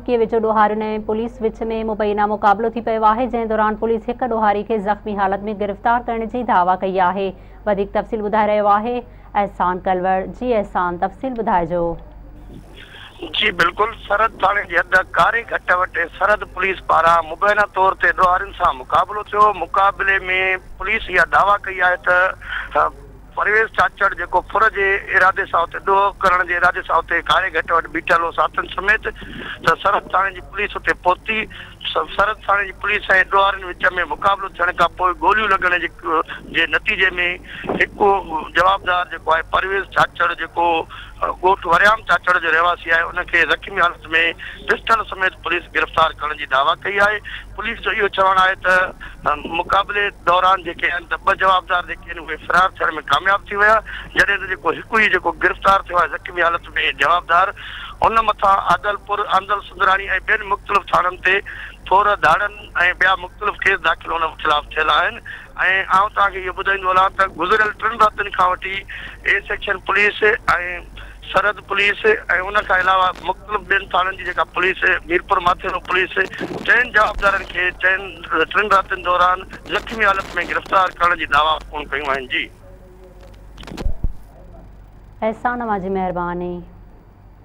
के विच ॾोहारी ऐं पुलिस विच में मुबैना मुक़ाबलो थी पियो आहे, जंहिं दौरान पुलिस हिक ॾोहारी खे ज़ख़्मी हालत में गिरफ़्तार करण जी दावा कई आहे। वधीक तफ़सील ॿुधाए रहियो आहे احسان ڪلوڙ। जी احسان, तफ़सील ॿुधाइजो। जी बिल्कुल, सरहद थाणे जी हद कारे घट वटे सरहद पुलिस पारां मुबैना तौर ते ॾोहारियुनि सां मुक़ाबलो थियो। मुक़ाबले में पुलिस इहा दावा कई आहे त परवेज़ चाचड़ जेको फुर जे इरादे सां उते ॾोह करण जे इरादे सां उते कारे घट वटि बीठल हो साथनि समेत, त सरहद थाणे जी पुलिस उते पहुती। सरहद थाणे जी पुलिस ऐं ॾोहारियुनि विच में मुक़ाबलो थियण खां पोइ गोलियूं लॻण जे नतीजे में हिकु जवाबदार जेको आहे परवेज़ चाचड़, जेको ॻोठ वरियाम चाचड़ जो रहवासी आहे, उनखे ज़ख़्मी हालत में पिस्टल समेत पुलिस गिरफ़्तार करण जी दावा कई आहे। पुलिस जो इहो चवणु आहे त मुक़ाबले दौरान जेके आहिनि त ॿ जवाबदार जेके आहिनि उहे फ़रार थियण में कामयाब थी विया, जॾहिं त जेको हिकु ई जेको गिरफ़्तार थियो आहे ज़ख़्मी हालत में जवाबदार, उन मथां आदलपुर, आंदल सुंदराणी ऐं ॿियनि मुख़्तलिफ़ थाणनि ते थोर धाड़नि ऐं ॿिया मुख़्तलिफ़ केस दाख़िल हुन ख़िलाफ़ थियल आहिनि। ऐं आउं तव्हांखे इहो ॿुधाईंदो हलां त गुज़िरियल 3 रातिनि खां वठी ए सेक्शन पुलिस ऐं सरहद पुलिस ऐं उन खां अलावा मुख़्तलिफ़ ॿियनि थाणनि जी जेका पुलिस, मीरपुर माथेरो पुलिस, 3 जवाबदारनि खे 3 रातिनि दौरान ज़ख़्मी हालत में गिरफ़्तार करण जी दावा कयूं आहिनि। जी احسان, जी महिरबानी।